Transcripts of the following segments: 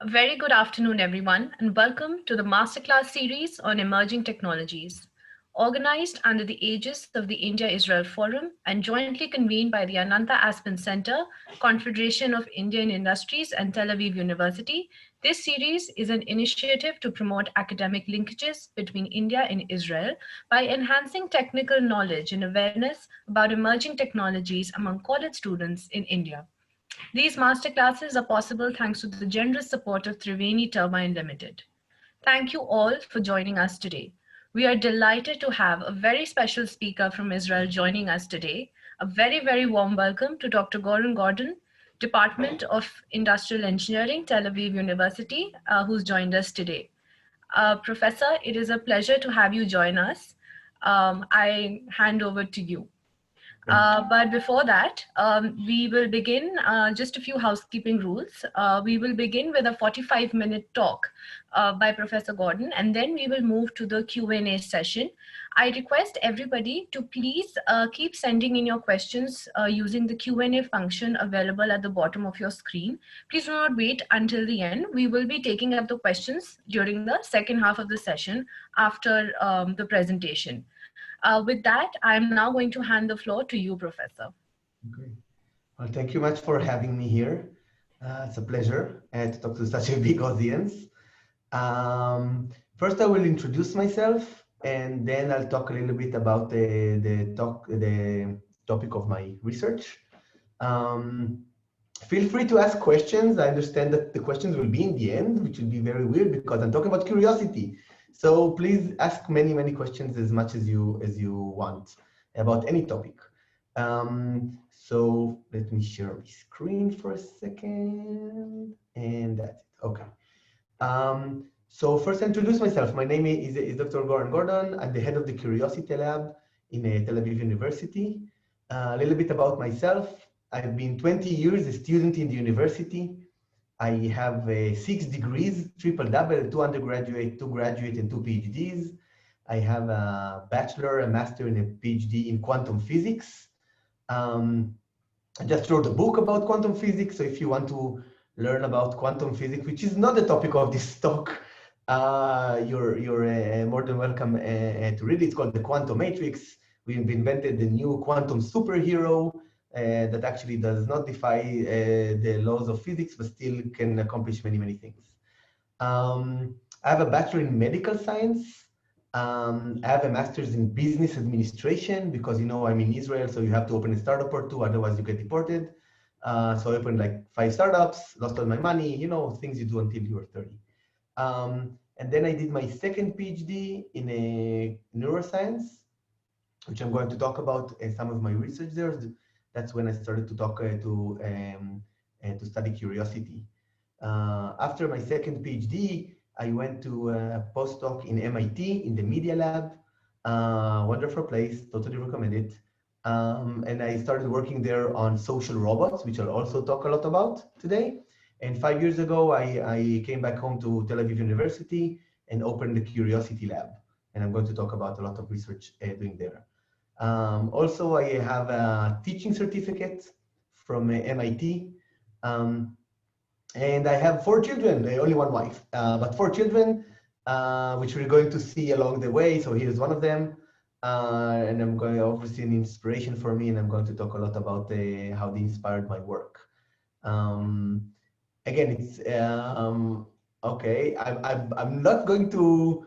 A very good afternoon, everyone, and welcome to the Masterclass series on emerging technologies. Organized under the aegis of the India-Israel Forum and jointly convened by the Ananta Aspen Center, Confederation of Indian Industries, and Tel Aviv University, this series is an initiative to promote academic linkages between India and Israel by enhancing technical knowledge and awareness about emerging technologies among college students in India. These masterclasses are possible thanks to the generous support of Triveni Turbine Limited. Thank you all for joining us today. We are delighted to have a very special speaker from Israel joining us today. A very warm welcome to Dr. Goren Gordon, Department of Industrial Engineering, Tel Aviv University, who's joined us today. Professor, it is a pleasure to have you join us. I hand over to you. But before that, we will begin just a few housekeeping rules. We will begin with a 45-minute talk by Professor Gordon, and then we will move to the Q&A session. I request everybody to please keep sending in your questions using the Q&A function available at the bottom of your screen. Please do not wait until the end. We will be taking up the questions during the second half of the session after the presentation. With that, I am now going to hand the floor to you, Professor. Okay. Well, thank you much for having me here. It's a pleasure to talk to such a big audience. First, I will introduce myself, and then I'll talk a little bit about the topic of my research. Feel free to ask questions. I understand that the questions will be in the end, which will be very weird because I'm talking about curiosity. So please ask many questions as much as you want about any topic. So let me share my screen for a second, and that's it. Okay. So first, introduce myself. My name is Dr. Goren Gordon. I'm the head of the Curiosity Lab in Tel Aviv University. A little bit about myself. I've been 20 years a student in the university. I have 6 degrees, triple-double, 2 undergraduate, 2 graduate, and 2 PhDs. I have a bachelor, a master, and a PhD in quantum physics. I just wrote a book about quantum physics, so if you want to learn about quantum physics, which is not the topic of this talk, you're more than welcome to read it. It's called The Quantum Matrix. We've invented the new quantum superhero that actually does not defy the laws of physics, but still can accomplish many things. I have a bachelor in medical science. I have a master's in business administration because, you know, I'm in Israel, so you have to open a startup or 2, otherwise you get deported. So I opened like 5 startups, lost all my money, you know, things you do until you are 30. And then I did my second PhD in neuroscience, which I'm going to talk about some of my research there. That's when I started to talk to study curiosity. After my second PhD, I went to a postdoc in MIT in the media lab. Wonderful place, totally recommend it. And I started working there on social robots, which I'll also talk a lot about today. And 5 years ago, I came back home to Tel Aviv University and opened the Curiosity Lab. And I'm going to talk about a lot of research doing there. Also, I have a teaching certificate from MIT. And I have 4 children, only 1 wife, but 4 children, which we're going to see along the way. So here's one of them. And I'm going, obviously, an inspiration for me, and I'm going to talk a lot about how they inspired my work. Again, it's okay. I'm not going to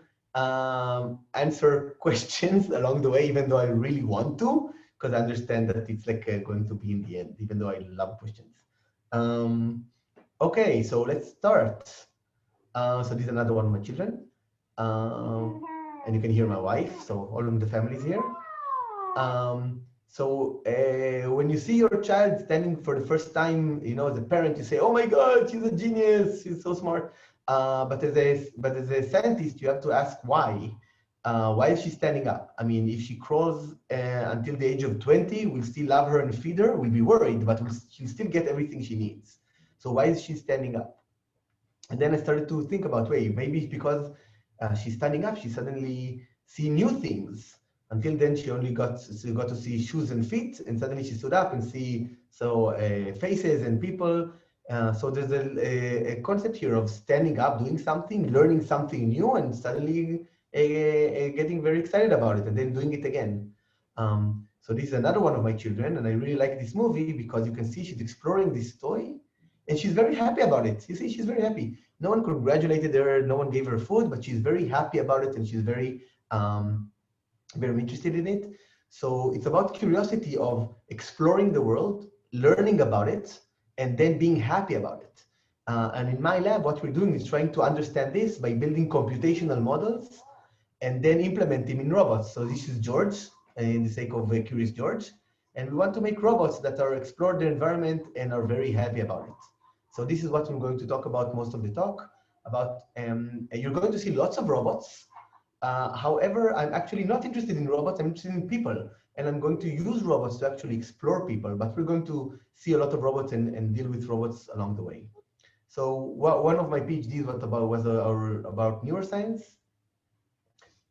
answer questions along the way, even though I really want to, because I understand that it's like going to be in the end, even though I love questions. Okay, so let's start. So this is another one of my children. And you can hear my wife, so all of the family is here. So when you see your child standing for the first time, you know, as a parent, you say, "Oh my God, she's a genius! She's so smart." But as a scientist, you have to ask why. Why is she standing up? I mean, if she crawls until the age of 20, we'll still love her and feed her. We'll be worried, but she'll still get everything she needs. So why is she standing up? And then I started to think about, wait, maybe it's because she's standing up, she suddenly see new things. Until then, she only got to see shoes and feet, and suddenly she stood up and see faces and people. So there's a concept here of standing up, doing something, learning something new, and suddenly getting very excited about it, and then doing it again. So this is another one of my children, and I really like this movie because you can see she's exploring this toy, and she's very happy about it. You see, she's very happy. No one congratulated her, no one gave her food, but she's very happy about it, and she's very interested in it. So it's about curiosity of exploring the world, learning about it, and then being happy about it. And in my lab, what we're doing is trying to understand this by building computational models and then implement them in robots. So this is George, in the sake of Curious George. And we want to make robots that are explore the environment and are very happy about it. So this is what I'm going to talk about most of the talk. About you're going to see lots of robots. However, I'm actually not interested in robots, I'm interested in people. And I'm going to use robots to actually explore people, but we're going to see a lot of robots and deal with robots along the way. So one of my PhDs was about neuroscience.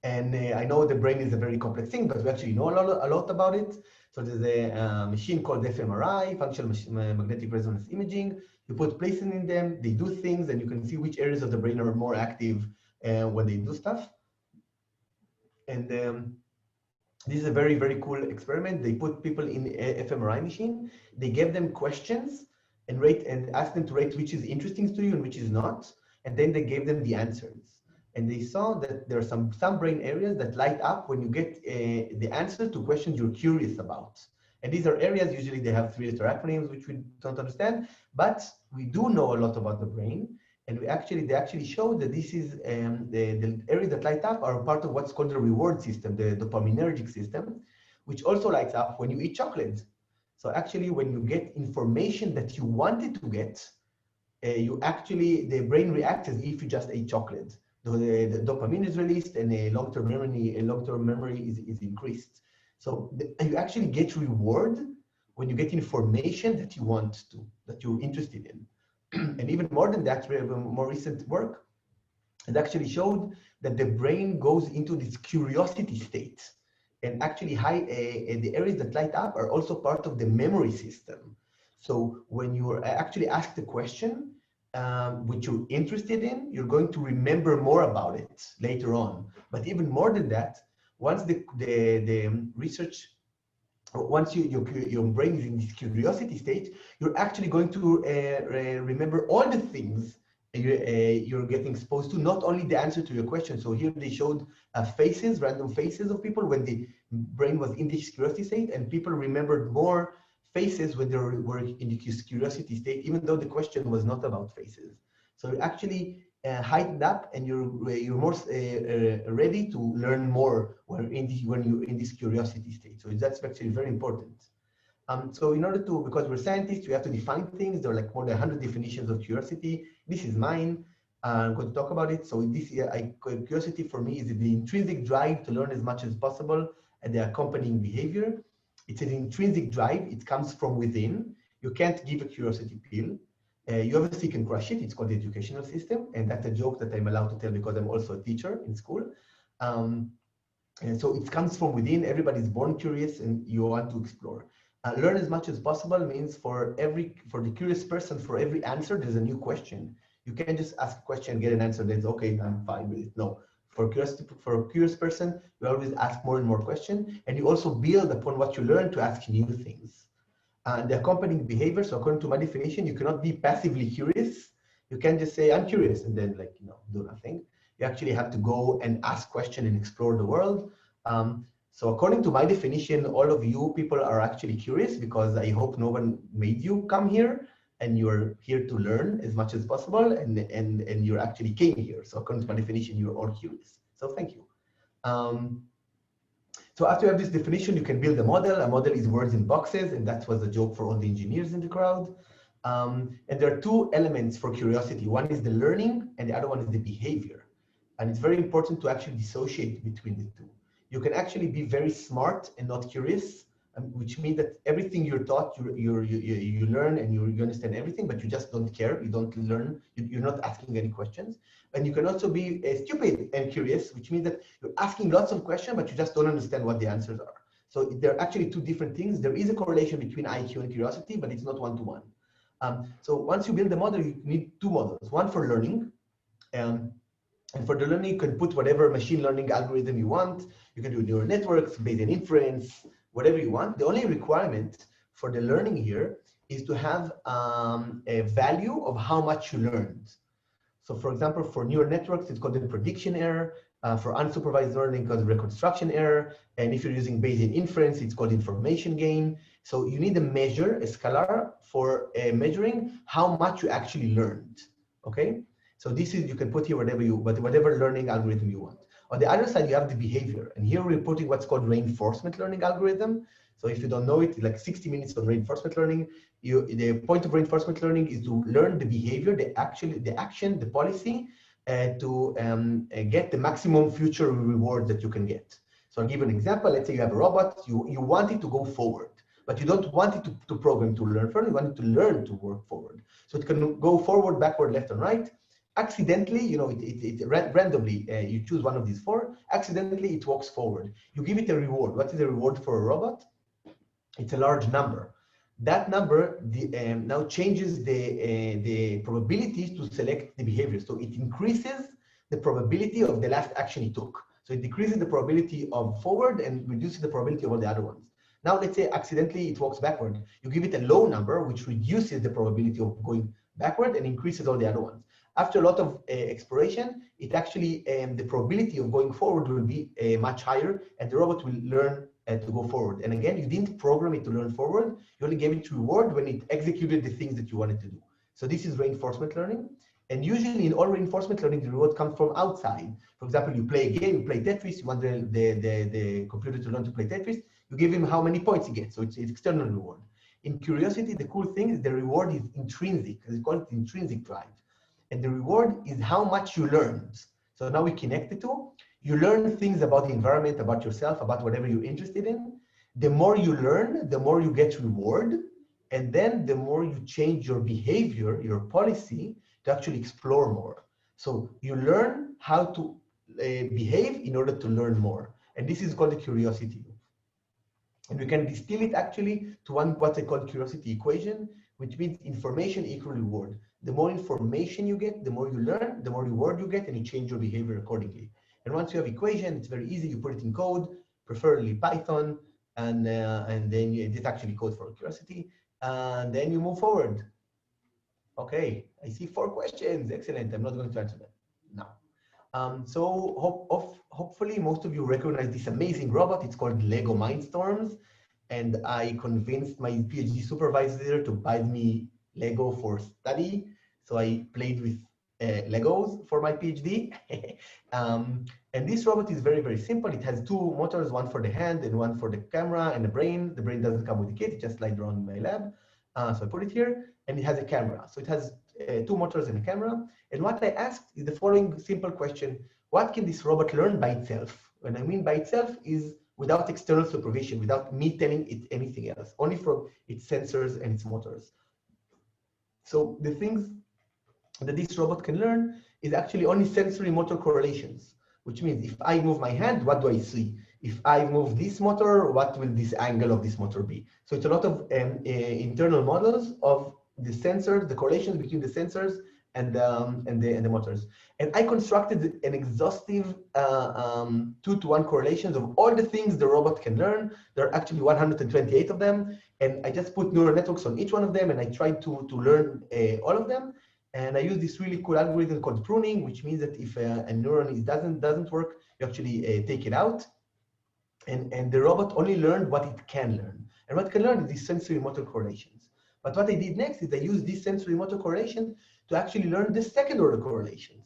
And I know the brain is a very complex thing, but we actually know a lot about it. So there's a machine called fMRI, functional magnetic resonance imaging. You put places in them, they do things, and you can see which areas of the brain are more active when they do stuff. And this is a very, very cool experiment. They put people in a fMRI machine. They gave them questions and asked them to rate which is interesting to you and which is not. And then they gave them the answers. And they saw that there are some brain areas that light up when you get the answer to questions you're curious about. And these are areas, usually they have three-letter acronyms, which we don't understand, but we do know a lot about the brain. And they actually showed that this is the areas that light up are part of what's called the reward system, the dopaminergic system, which also lights up when you eat chocolate. So actually, when you get information that you wanted to get, the brain reacts as if you just ate chocolate. The dopamine is released, and a long-term memory is increased. So you actually get reward when you get information that you want to, that you're interested in. And even more than that, we have a more recent work. It actually showed that the brain goes into this curiosity state. And actually the areas that light up are also part of the memory system. So when you are actually asked a question, which you're interested in, you're going to remember more about it later on. But even more than that, once the research, once your brain is in this curiosity state, you're actually going to remember all the things you're getting exposed to, not only the answer to your question. So here they showed faces, random faces of people when the brain was in this curiosity state, and people remembered more faces when they were in the curiosity state, even though the question was not about faces. So you actually heightened up, and you're more ready to learn more when you're in this curiosity state. So that's actually very important. So in order to, because we're scientists, we have to define things. There are like more than 100 definitions of curiosity. This is mine. I'm going to talk about it. So curiosity for me is the intrinsic drive to learn as much as possible and the accompanying behavior. It's an intrinsic drive. It comes from within. You can't give a curiosity pill. You obviously can crush it. It's called the educational system. And that's a joke that I'm allowed to tell because I'm also a teacher in school. And so it comes from within. Everybody's born curious and you want to explore. Learn as much as possible means for the curious person, for every answer, there's a new question. You can't just ask a question and get an answer that's okay, I'm fine with it. No. For a curious person, you always ask more and more questions, and you also build upon what you learn to ask new things. And the accompanying behavior, so according to my definition, you cannot be passively curious. You can't just say, I'm curious, and then do nothing. You actually have to go and ask questions and explore the world. So according to my definition, all of you people are actually curious because I hope no one made you come here, and you're here to learn as much as possible, and you actually came here. So according to my definition, you're all curious. So thank you. So after you have this definition, you can build a model. A model is words in boxes, and that was a joke for all the engineers in the crowd. And there are two elements for curiosity. One is the learning, and the other one is the behavior. And it's very important to actually dissociate between the two. You can actually be very smart and not curious, which means that everything you're taught, you learn and you understand everything, but you just don't care. You don't learn. You're not asking any questions. And you can also be stupid and curious, which means that you're asking lots of questions, but you just don't understand what the answers are. So there are actually two different things. There is a correlation between IQ and curiosity, but it's not one-to-one. So once you build the model, you need two models, one for learning. And for the learning, you can put whatever machine learning algorithm you want. You can do neural networks, Bayesian inference, whatever you want. The only requirement for the learning here is to have a value of how much you learned. So for example, for neural networks, it's called the prediction error. For unsupervised learning, it's called reconstruction error. And if you're using Bayesian inference, it's called information gain. So you need a measure, a scalar, for measuring how much you actually learned, okay? So this is, you can put here whatever learning algorithm you want. On the other side, you have the behavior. And here we're putting what's called reinforcement learning algorithm. So if you don't know it, like 60 minutes on reinforcement learning. The point of reinforcement learning is to learn the behavior, the action, the policy, to get the maximum future reward that you can get. So I'll give you an example. Let's say you have a robot, you want it to go forward, but you don't want it to program to learn further, you want it to learn to work forward. So it can go forward, backward, left, and right. Accidentally, randomly, you choose one of these four, accidentally it walks forward. You give it a reward. What is the reward for a robot? It's a large number. That number now changes the probabilities to select the behavior. So it increases the probability of the last action it took. So it decreases the probability of forward and reduces the probability of all the other ones. Now let's say accidentally it walks backward. You give it a low number, which reduces the probability of going backward and increases all the other ones. After a lot of exploration, it actually, the probability of going forward will be much higher, and the robot will learn to go forward. And again, you didn't program it to learn forward. You only gave it reward when it executed the things that you wanted to do. So this is reinforcement learning. And usually in all reinforcement learning, the reward comes from outside. For example, you play a game, you play Tetris, you want the computer to learn to play Tetris, you give him how many points he gets. So it's external reward. In Curiosity, the cool thing is the reward is intrinsic, as we call it intrinsic drive. And the reward is how much you learned. So now we connect the two. You learn things about the environment, about yourself, about whatever you're interested in. The more you learn, the more you get reward. And then the more you change your behavior, your policy, to actually explore more. So you learn how to behave in order to learn more. And this is called the curiosity loop. And we can distill it actually to what I call curiosity equation, which means information equal reward. The more information you get, the more you learn, the more reward you get, and you change your behavior accordingly. And once you have equation, it's very easy. You put it in code, preferably Python, and then this actually code for curiosity, and then you move forward. Okay, I see 4 questions. Excellent. I'm not going to answer them now. So hopefully most of you recognize this amazing robot. It's called Lego Mindstorms. And I convinced my PhD supervisor to buy me Lego for study. So I played with Legos for my PhD. And this robot is very, very simple. It has 2 motors, one for the hand and one for the camera and the brain. The brain doesn't come with the kit. It just slides around in my lab. So I put it here, and it has a camera. So it has 2 motors and a camera. And what I asked is the following simple question. What can this robot learn by itself? What I mean by itself is without external supervision, without me telling it anything else, only from its sensors and its motors. So the things that this robot can learn is actually only sensory motor correlations, which means if I move my hand, what do I see? If I move this motor, what will this angle of this motor be? So it's a lot of internal models of the sensors, the correlations between the sensors and the motors. And I constructed an exhaustive 2-to-1 correlations of all the things the robot can learn. There are actually 128 of them. And I just put neural networks on each one of them, and I tried to learn all of them. And I use this really cool algorithm called pruning, which means that if a neuron doesn't work, you actually take it out. And the robot only learned what it can learn. And what it can learn is these sensory motor correlations. But what I did next is I used these sensory motor correlations to actually learn the second order correlations.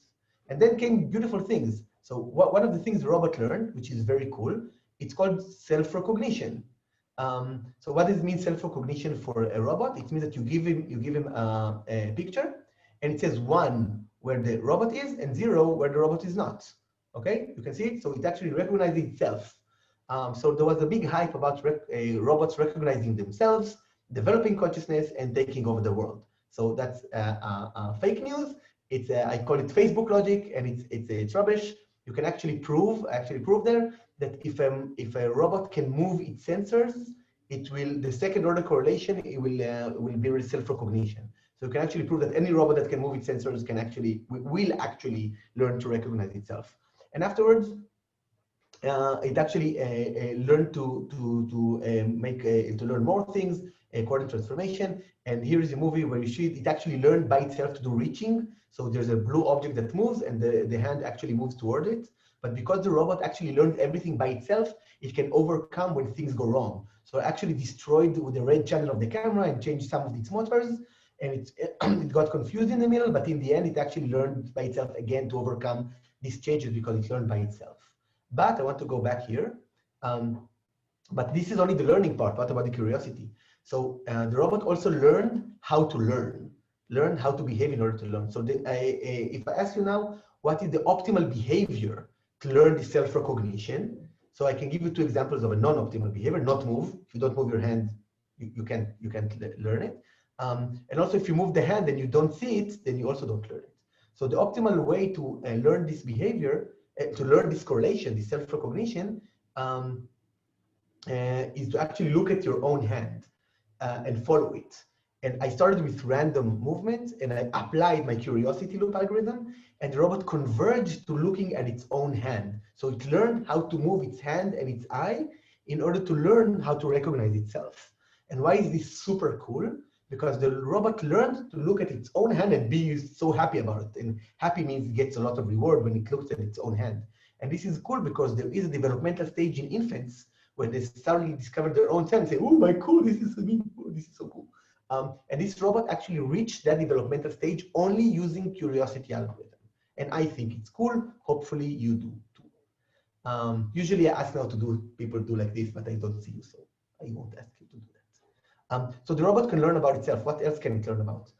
And then came beautiful things. So one of the things the robot learned, which is very cool, it's called self-recognition. So what does it mean self-recognition for a robot? It means that you give him a picture, and it says 1 where the robot is and 0 where the robot is not. Okay, you can see it. So it actually recognizes itself. So there was a big hype about robots recognizing themselves, developing consciousness, and taking over the world. So that's fake news. It's I call it Facebook logic, and it's rubbish. You can actually prove there that if a robot can move its sensors, the second order correlation will be self-recognition. So you can actually prove that any robot that can move its sensors will actually learn to recognize itself. And afterwards, it actually learned to learn more things according to transformation. And here is a movie where you see it actually learned by itself to do reaching. So there's a blue object that moves, and the hand actually moves toward it. But because the robot actually learned everything by itself, it can overcome when things go wrong. So it actually destroyed the red channel of the camera and changed some of its motors. And it got confused in the middle, but in the end, it actually learned by itself again to overcome these changes because it learned by itself. But I want to go back here. But this is only the learning part. What about the curiosity? So the robot also learned how to learn how to behave in order to learn. So if I ask you now, what is the optimal behavior to learn the self-recognition? So I can give you two examples of a non-optimal behavior: not move. If you don't move your hand, you can't learn it. And also, if you move the hand and you don't see it, then you also don't learn it. So the optimal way to learn this behavior, to learn this correlation, this self-recognition, is to actually look at your own hand and follow it. And I started with random movements, and I applied my curiosity loop algorithm, and the robot converged to looking at its own hand. So it learned how to move its hand and its eye in order to learn how to recognize itself. And why is this super cool? Because the robot learned to look at its own hand and be so happy about it. And happy means it gets a lot of reward when it looks at its own hand. And this is cool because there is a developmental stage in infants where they suddenly discover their own hand and say, oh my cool, this is so cool. And this robot actually reached that developmental stage only using curiosity algorithm. And I think it's cool. Hopefully you do too. Usually I ask now people do like this, but I don't see you, so I won't ask you to do that. So the robot can learn about itself. What else can it learn about?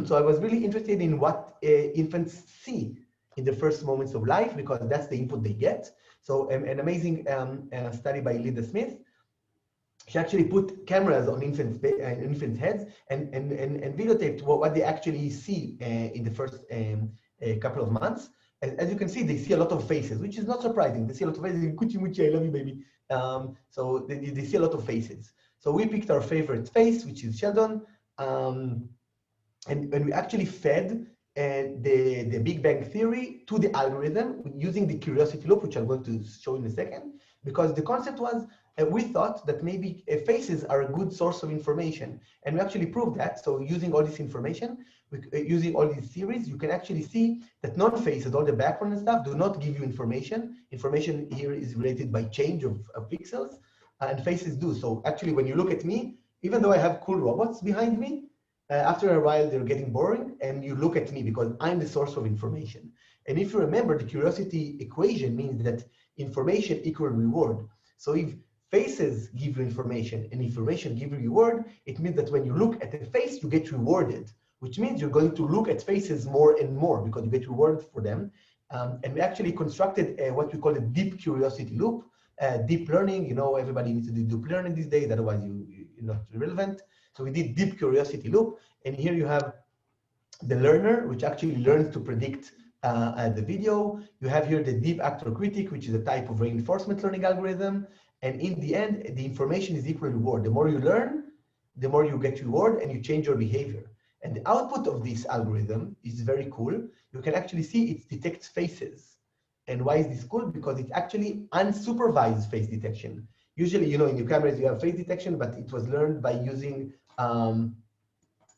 So I was really interested in what infants see in the first moments of life, because that's the input they get. So an amazing study by Linda Smith. She actually put cameras on infants' heads and videotaped what they actually see in the first couple of months. As you can see, they see a lot of faces, which is not surprising. They see a lot of faces. Kuchi muchi, I love you, baby. So they see a lot of faces. So we picked our favorite face, which is Sheldon, and we actually fed the Big Bang Theory to the algorithm using the curiosity loop, which I'm going to show in a second, because the concept was, we thought that maybe faces are a good source of information, and we actually proved that. So using all this information, using all these theories, you can actually see that non-faces, all the background and stuff, do not give you information. Information here is related by change of pixels, and faces do. So actually, when you look at me, even though I have cool robots behind me, after a while, they're getting boring, and you look at me because I'm the source of information. And if you remember, the curiosity equation means that information equals reward. So if faces give you information and information give you reward, it means that when you look at a face, you get rewarded, which means you're going to look at faces more and more because you get rewarded for them. And we actually constructed what we call a deep curiosity loop. Deep learning, everybody needs to do deep learning these days, otherwise you're not relevant. So we did deep curiosity loop, and here you have the learner, which actually learns to predict the video. You have here the deep actor critic, which is a type of reinforcement learning algorithm. And in the end, the information is equal reward. The more you learn, the more you get reward, and you change your behavior. And the output of this algorithm is very cool. You can actually see it detects faces. And why is this cool? Because it's actually unsupervised face detection. Usually, in your cameras, you have face detection, but it was learned by using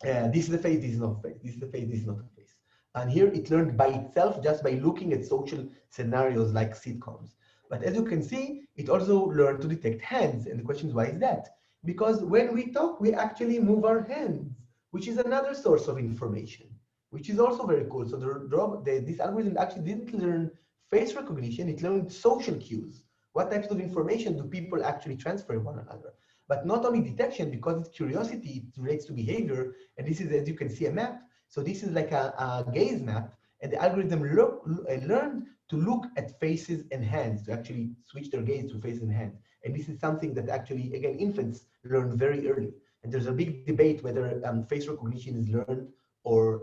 this is the face, this is not a face, this is the face, this is not a face. And here it learned by itself just by looking at social scenarios like sitcoms. But as you can see, it also learned to detect hands. And the question is, why is that? Because when we talk, we actually move our hands, which is another source of information, which is also very cool. So this algorithm actually didn't learn face recognition, it learned social cues. What types of information do people actually transfer one another? But not only detection, because it's curiosity, it relates to behavior. And this is, as you can see, a map. So this is like a gaze map. And the algorithm learned to look at faces and hands, to actually switch their gaze to face and hand. And this is something that actually, again, infants learn very early. And there's a big debate whether face recognition is learned or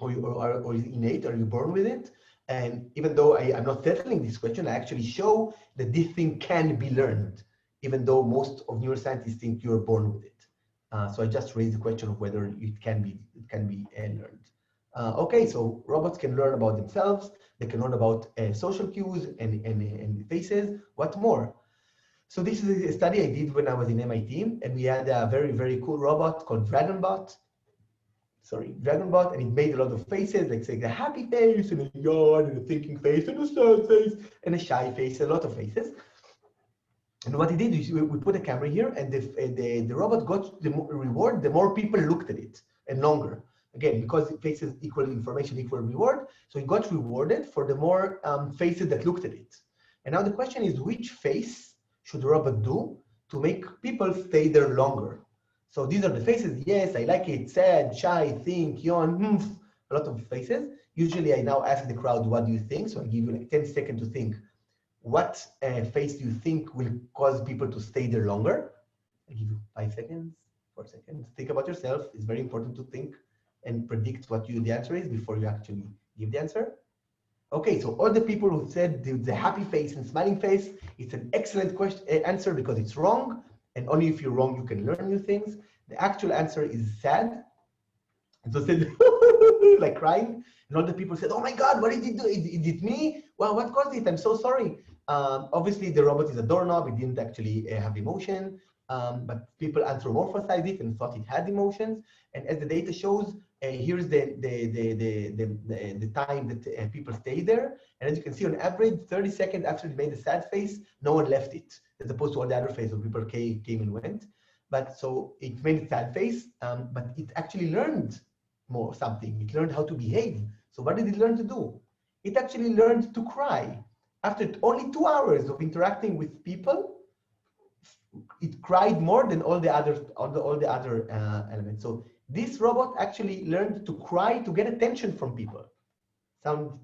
is innate, are you born with it? And even though I'm not settling this question, I actually show that this thing can be learned, even though most of neuroscientists think you're born with it. So I just raised the question of whether it can be learned. Okay, so robots can learn about themselves. They can learn about social cues and faces. What more? So this is a study I did when I was in MIT, and we had a very, very cool robot called DragonBot, and it made a lot of faces, like say a happy face, and a yawn, and a thinking face, and a sad face, and a shy face, a lot of faces. And what he did is we put a camera here, and the robot got the reward the more people looked at it, and longer. Again, because faces equal information, equal reward, so he got rewarded for the more faces that looked at it. And now the question is, which face should the robot do to make people stay there longer? So these are the faces. Yes, I like it. Sad, shy, think, yawn, a lot of faces. Usually I now ask the crowd, what do you think? So I give you like 10 seconds to think. What face do you think will cause people to stay there longer? I give you 5 seconds, 4 seconds. Think about yourself. It's very important to think and predict what the answer is before you actually give the answer. Okay, so all the people who said the happy face and smiling face, it's an excellent answer because it's wrong. And only if you're wrong, you can learn new things. The actual answer is sad. And so said, like crying. And all the people said, oh my God, what did he do? Is it me? Well, what caused it? I'm so sorry. Obviously, the robot is a doorknob. It didn't actually have emotion. But people anthropomorphized it and thought it had emotions. And as the data shows, here's the time that people stay there. And as you can see, on average, 30 seconds after it made a sad face, no one left it, as opposed to all the other faces where people came and went. But so it made a sad face, but it actually learned something. It learned how to behave. So what did it learn to do? It actually learned to cry. After only 2 hours of interacting with people, it cried more than all the other elements. So this robot actually learned to cry to get attention from people. Sound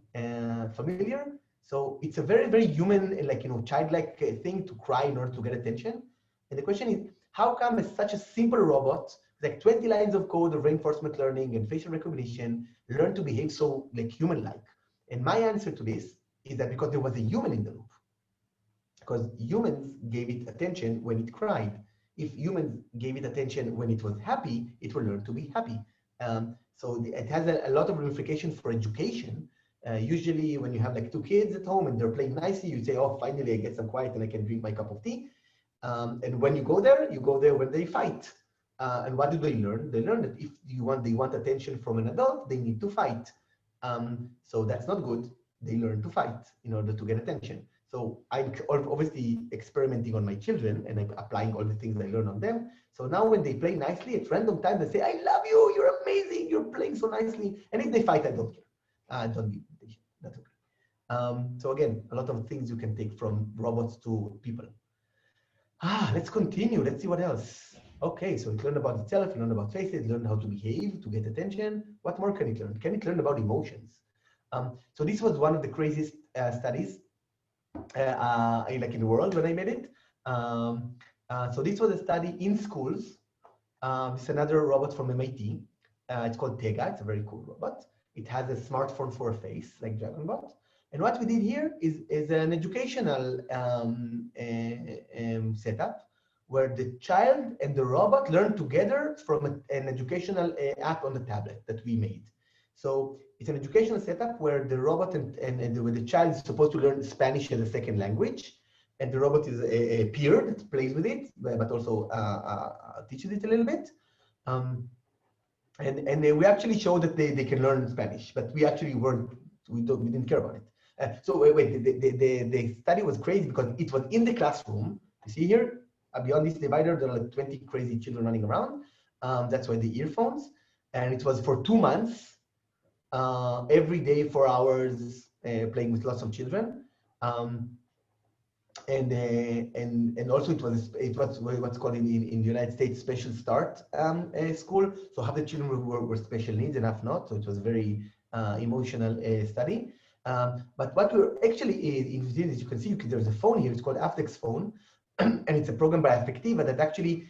familiar? So it's a very, very human, like, childlike thing to cry in order to get attention. And the question is, how come such a simple robot, like 20 lines of code of reinforcement learning and facial recognition, learn to behave so like human-like? And my answer to this is that because there was a human in the loop. Because humans gave it attention when it cried. If humans gave it attention when it was happy, it will learn to be happy. So it has a lot of ramifications for education. Usually when you have like 2 kids at home and they're playing nicely, you say, oh, finally I get some quiet and I can drink my cup of tea. And when you go there when they fight. And what do they learn? They learn that if they want attention from an adult, they need to fight. So that's not good. They learn to fight in order to get attention. So I'm obviously experimenting on my children and I'm applying all the things I learn on them. So now when they play nicely at random times, they say, I love you, you're amazing, you're playing so nicely. And if they fight, I don't care. Don't give attention, that's okay. So again, a lot of things you can take from robots to people. Let's continue, let's see what else. Okay, so it learned about itself, it learned about faces, it learned how to behave, to get attention. What more can it learn? Can it learn about emotions? So this was one of the craziest studies like in the world when I made it. So this was a study in schools. It's another robot from MIT. It's called Tega. It's a very cool robot. It has a smartphone for a face, like DragonBot. And what we did here is an educational setup where the child and the robot learn together from an educational app on the tablet that we made. So it's an educational setup where the robot and where the child is supposed to learn Spanish as a second language, and the robot is a peer that plays with it, but also teaches it a little bit. And we actually showed that they can learn Spanish, but we actually we didn't care about it. So the study was crazy because it was in the classroom. You see here, beyond this divider, there are like 20 crazy children running around. That's why the earphones. And it was for 2 months. Every day, 4 hours, playing with lots of children, and also it was what's called in the United States special start school. So half the children were special needs and half not. So it was a very emotional study. But what we're actually in, as you can see, there's a phone here. It's called Afflex phone, and it's a program by Affectiva that actually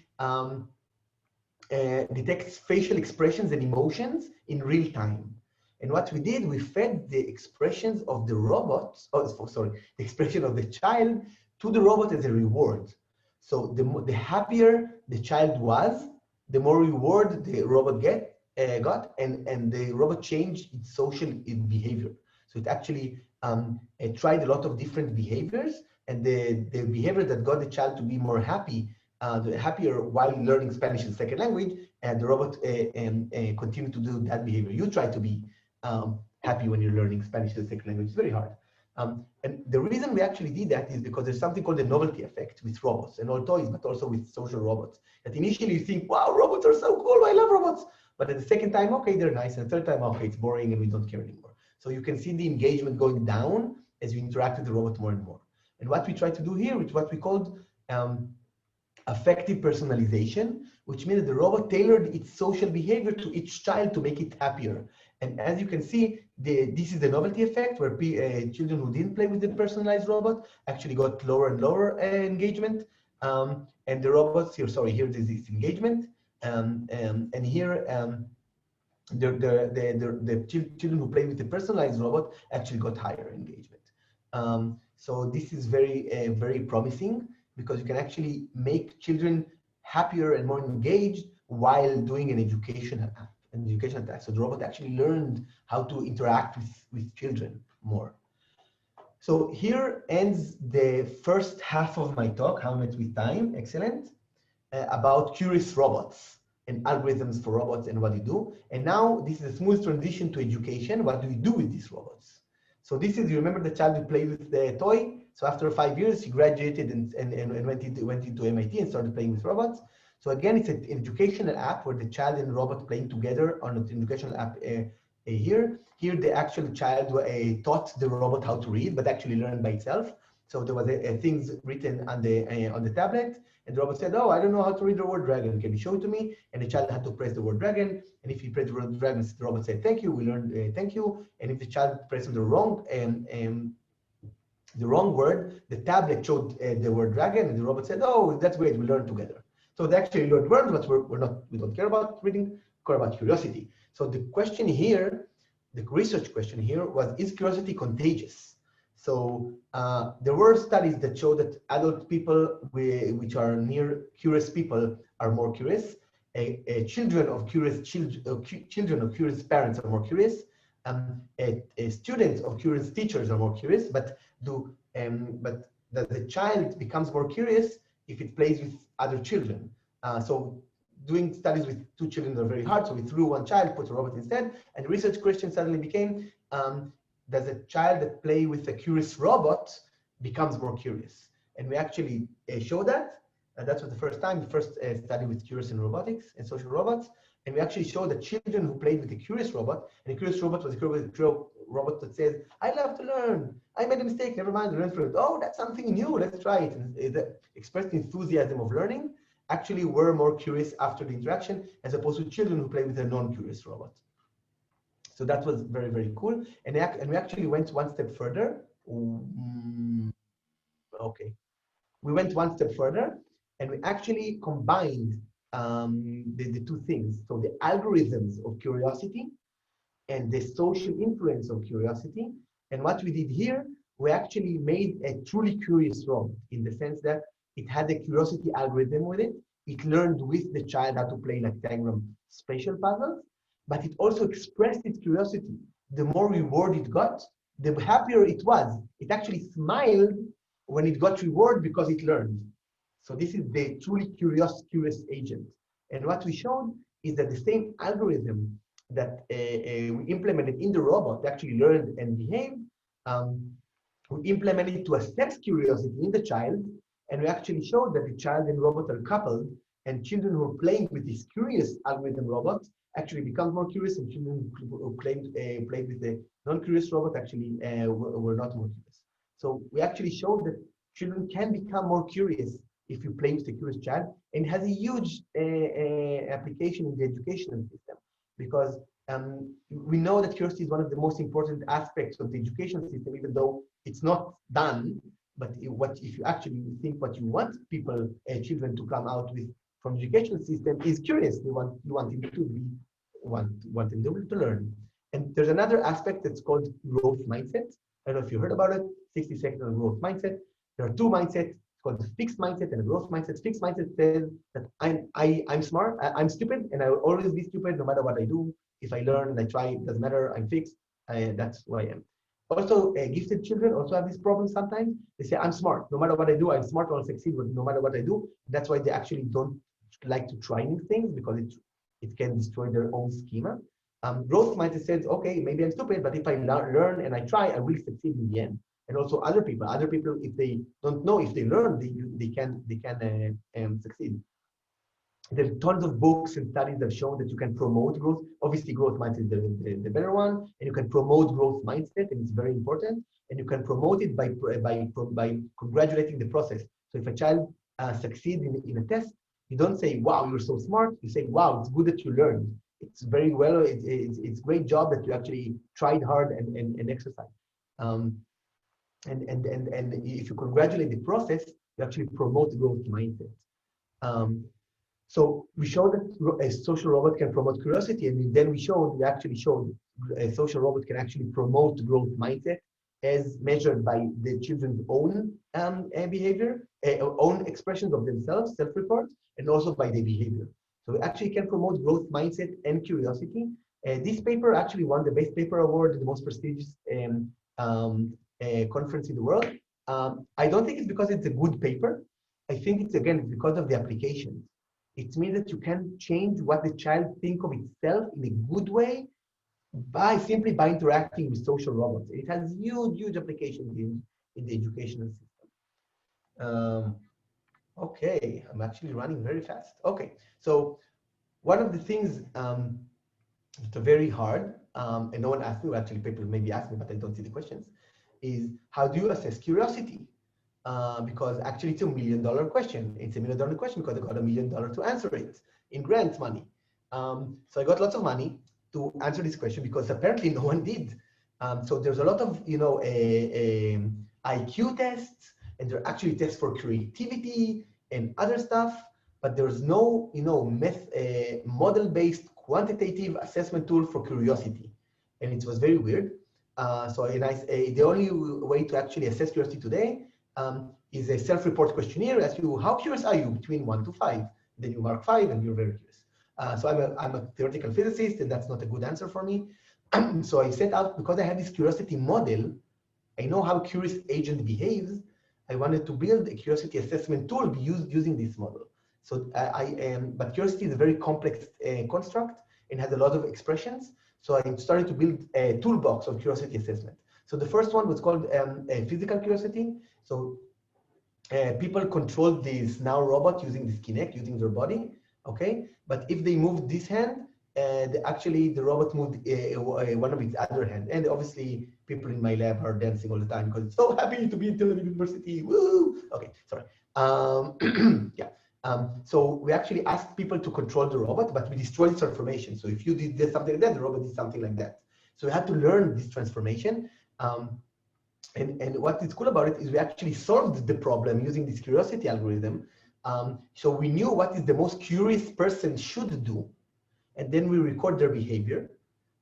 detects facial expressions and emotions in real time. And what we did, we fed the expressions of the robot, the expression of the child to the robot as a reward. So the happier the child was, the more reward the robot got, and the robot changed its social behavior. So it actually it tried a lot of different behaviors, and the behavior that got the child to be more happier while learning Spanish as a second language, and the robot continued to do that behavior. You try to be happy when you're learning Spanish as a second language. It's very hard. And the reason we actually did that is because there's something called the novelty effect with robots and all toys, but also with social robots. That initially you think, wow, robots are so cool, I love robots. But at the second time, okay, they're nice. And the third time, okay, it's boring and we don't care anymore. So you can see the engagement going down as you interact with the robot more and more. And what we try to do here is what we called affective personalization, which means that the robot tailored its social behavior to each child to make it happier. And as you can see, this is the novelty effect, where children who didn't play with the personalized robot actually got lower and lower engagement. And the robots here, sorry, here is this engagement. And here, the children who played with the personalized robot actually got higher engagement. So this is very promising, because you can actually make children happier and more engaged while doing an educational task. So the robot actually learned how to interact with children more. So here ends the first half of my talk. How much with time? Excellent. About curious robots and algorithms for robots and what you do. And now this is a smooth transition to education. What do we do with these robots? So this is, you remember the child who played with the toy? So after 5 years, he graduated and went into MIT and started playing with robots. So again, it's an educational app where the child and robot playing together on an educational app here. Here, the actual child taught the robot how to read, but actually learned by itself. So there was things written on the tablet, and the robot said, "Oh, I don't know how to read the word dragon. Can you show it to me?" And the child had to press the word dragon. And if he pressed the word dragon, the robot said, "Thank you." We learned thank you. And if the child pressed the wrong word, the tablet showed the word dragon, and the robot said, "Oh, that's great. We learned together." So they actually learned words, but we don't care about reading, we care about curiosity. So the question here, the research question here was, is curiosity contagious? So there were studies that show that adult people which are near curious people are more curious. Children of curious parents are more curious. Students of curious teachers are more curious. But the child becomes more curious if it plays with other children. So doing studies with two children are very hard. So we threw one child, put a robot instead, and the research question suddenly became, does a child that play with a curious robot becomes more curious? And we actually show that. That was the first study with curious and robotics and social robots. And we actually showed that children who played with a curious robot, and a curious robot was a robot that says, "I love to learn. I made a mistake, never mind, learn from it. Oh, that's something new, let's try it." And it expressed enthusiasm of learning, actually were more curious after the interaction, as opposed to children who play with a non-curious robot. So that was very cool. And we actually went one step further. Okay. We went one step further, and we actually combined the two things. So the algorithms of curiosity and the social influence of curiosity. And what we did here, we actually made a truly curious robot, in the sense that it had a curiosity algorithm with it. It learned with the child how to play like diagram spatial puzzles, but it also expressed its curiosity. The more reward it got, the happier it was. It actually smiled when it got reward because it learned. So this is the truly curious agent. And what we showed is that the same algorithm that we implemented in the robot actually learned and behaved. We implemented to assess curiosity in the child, and we actually showed that the child and robot are coupled, and children who are playing with this curious algorithm robot actually become more curious, and children who played with the non-curious robot actually were not more curious. So we actually showed that children can become more curious if you play with a curious child, and it has a huge application in the educational system, because we know that curiosity is one of the most important aspects of the education system, even though it's not done. But if you actually think what you want children to come out with from the educational system is curious. You want them to learn. And there's another aspect that's called growth mindset. I don't know if you heard about it. 60 seconds on growth mindset. There are two mindsets called the fixed mindset and a growth mindset. Fixed mindset says that I'm smart, I'm stupid, and I will always be stupid no matter what I do. If I learn and I try, it doesn't matter, I'm fixed. That's who I am. Also, gifted children also have this problem sometimes. They say, I'm smart. No matter what I do, I'm smart or I'll succeed with no matter what I do. That's why they actually don't like to try new things, because it can destroy their own schema. Growth mindset says, okay, maybe I'm stupid, but if I learn and I try, I will succeed in the end. And also other people, if they don't know, if they learn, they can succeed. There's tons of books and studies that have shown that you can promote growth. Obviously, growth mindset is the better one, and you can promote growth mindset, and it's very important. And you can promote it by congratulating the process. So if a child succeeds in a test, you don't say, "Wow, you're so smart." You say, "Wow, it's good that you learned. It's very well. It's great job that you actually tried hard and exercised." And if you congratulate the process, you actually promote growth mindset. So we showed that a social robot can promote curiosity, and then we actually showed a social robot can actually promote growth mindset as measured by the children's own behavior, own expressions of themselves, self-reports, and also by their behavior. So we actually can promote growth mindset and curiosity. This paper actually won the Best Paper Award, the most prestigious conference in the world. I don't think it's because it's a good paper. I think it's, again, because of the applications. It means that you can change what the child thinks of itself in a good way simply by interacting with social robots. It has huge applications in the educational system. Okay, I'm actually running very fast. Okay, so one of the things that are very hard, and no one asked me, actually people maybe ask me, but I don't see the questions, is how do you assess curiosity? Because actually it's $1 million question. It's $1 million question because I got $1 million to answer it in grant money. So I got lots of money to answer this question because apparently no one did. So there's a lot of IQ tests, and there are actually tests for creativity and other stuff, but there's no model-based quantitative assessment tool for curiosity, and it was very weird. The only way to actually assess curiosity today is a self-report questionnaire. Asks you, how curious are you between 1 to 5? Then you mark 5 and you're very curious. So I'm a theoretical physicist, and that's not a good answer for me. So I set out, because I had this curiosity model, I know how curious agent behaves. I wanted to build a curiosity assessment tool using this model. So but curiosity is a very complex construct and has a lot of expressions. So I started to build a toolbox of curiosity assessment. So the first one was called physical curiosity. So people controlled this now robot using this Kinect, using their body, okay? But if they moved this hand, actually the robot moved one of its other hand. And obviously people in my lab are dancing all the time because it's so happy to be in Tel Aviv University, woo! Okay, sorry. Yeah. So we actually asked people to control the robot, but we destroyed its transformation. So if you did something like that, the robot did something like that. So we had to learn this transformation. And what is cool about it is we actually solved the problem using this curiosity algorithm. So we knew what is the most curious person should do. And then we record their behavior,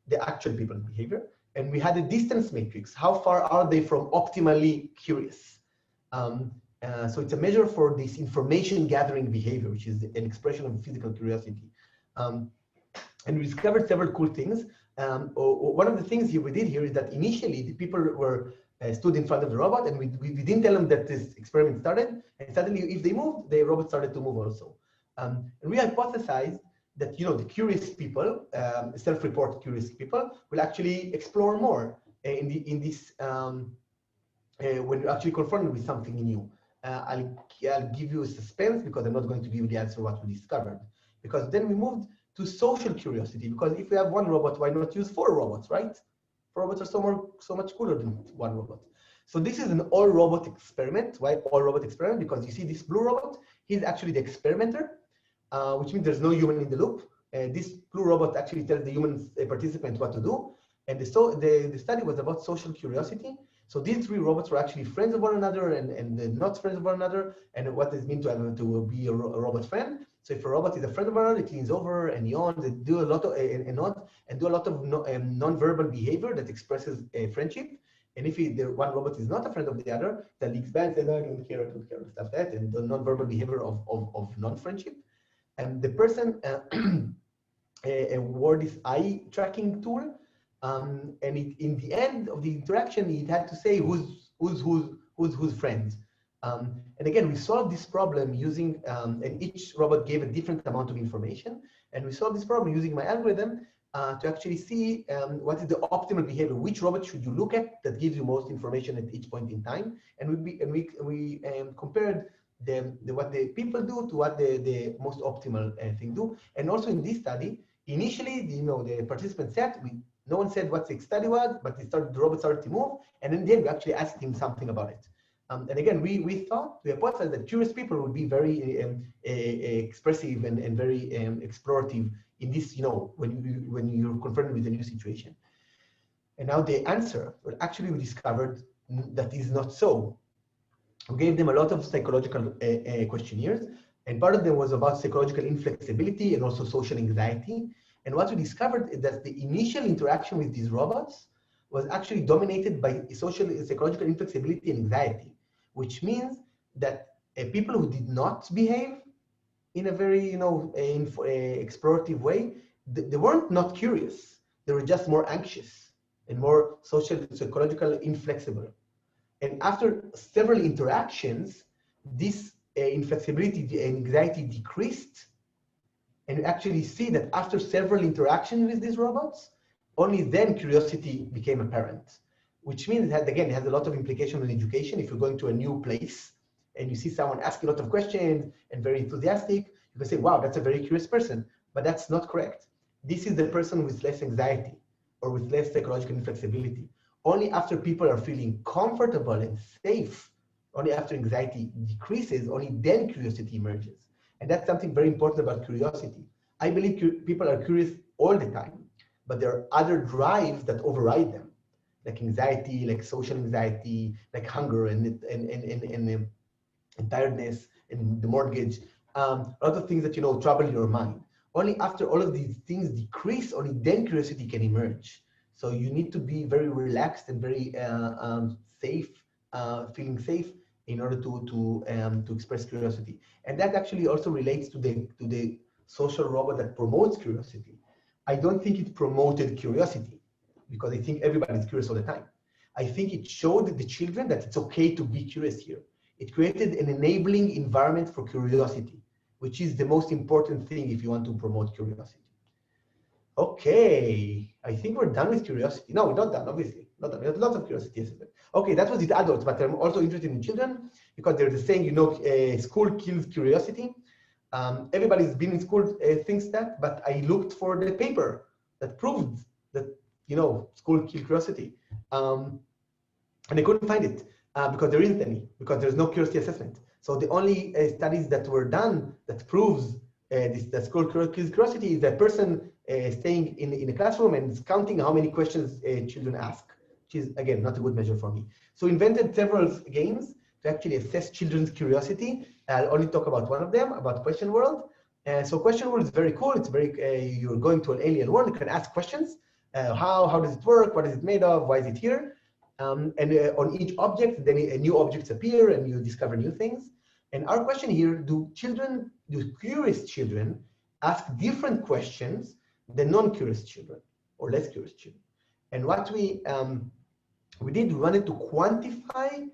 the actual people's behavior. And we had a distance matrix. How far are they from optimally curious? So it's a measure for this information gathering behavior, which is an expression of physical curiosity. And we discovered several cool things. One of the things we did here is that initially the people were stood in front of the robot, and we didn't tell them that this experiment started. And suddenly, if they moved, the robot started to move also. And we hypothesized that the curious people, self-report curious people, will actually explore more in this when you're actually confronted with something new. I'll give you a suspense because I'm not going to give you the answer what we discovered. Because then we moved to social curiosity, because if we have one robot, why not use 4 robots, right? 4 robots are so much cooler than 1 robot. So this is an all-robot experiment. Why all-robot experiment? Because you see this blue robot, he's actually the experimenter, which means there's no human in the loop. This blue robot actually tells the human participant what to do. And the study was about social curiosity. So these 3 robots were actually friends of one another and not friends of one another, and what does it mean to be a robot friend. So if a robot is a friend of one another, it leans over and yawns and do a lot of non-verbal behavior that expresses friendship. And if one robot is not a friend of the other, that leaks back and says, no, I don't care, stuff like that, and the non-verbal behavior of non-friendship. And the person wore this eye tracking tool, and in the end of the interaction, it had to say who's friends. And again, we solved this problem using, and each robot gave a different amount of information, and we solved this problem using my algorithm to actually see what is the optimal behavior. Which robot should you look at that gives you most information at each point in time? And we compared what the people do to what the most optimal thing do. And also in this study, initially, the participants said, no one said what the study was, but the robot started to move, and then we actually asked him something about it. And again, we hypothesized that curious people would be very expressive and very explorative in this, when you're confronted with a new situation. And now the answer, well, actually we discovered that is not so. We gave them a lot of psychological questionnaires, and part of them was about psychological inflexibility and also social anxiety. And what we discovered is that the initial interaction with these robots was actually dominated by psychological inflexibility and anxiety, which means that people who did not behave in a very explorative way, they weren't not curious. They were just more anxious and more psychological inflexible. And after several interactions, this inflexibility and anxiety decreased. And you actually see that after several interactions with these robots, only then curiosity became apparent, which means that, again, it has a lot of implication on education. If you're going to a new place and you see someone asking a lot of questions and very enthusiastic, you can say, wow, that's a very curious person, but that's not correct. This is the person with less anxiety or with less psychological inflexibility. Only after people are feeling comfortable and safe, only after anxiety decreases, only then curiosity emerges. And that's something very important about curiosity. I believe people are curious all the time, but there are other drives that override them, like anxiety, like social anxiety, like hunger and tiredness and the mortgage, a lot of things that trouble your mind. Only after all of these things decrease, only then curiosity can emerge. So you need to be very relaxed and very safe, feeling safe in order to express curiosity. And that actually also relates to the social robot that promotes curiosity. I don't think it promoted curiosity because I think everybody's curious all the time. I think it showed the children that it's okay to be curious here. It created an enabling environment for curiosity, which is the most important thing if you want to promote curiosity. Okay, I think we're done with curiosity. No, we're not done, obviously. Not done. We have lots of curiosity. Okay, that was with adults, but I'm also interested in children because there's a saying, school kills curiosity. Everybody's been in school thinks that, but I looked for the paper that proved that, school kills curiosity. And I couldn't find it because there isn't any, because there's no curiosity assessment. So the only studies that were done that proves that school kills curiosity is a person staying in a classroom and counting how many questions children ask, which is, again, not a good measure for me. So invented several games to actually assess children's curiosity. I'll only talk about one of them, about Question World. So Question World is very cool. It's very, you're going to an alien world. You can ask questions. How does it work? What is it made of? Why is it here? And on each object, then new objects appear and you discover new things. And our question here, do curious children ask different questions than non-curious children or less curious children? And what we did, we wanted to quantify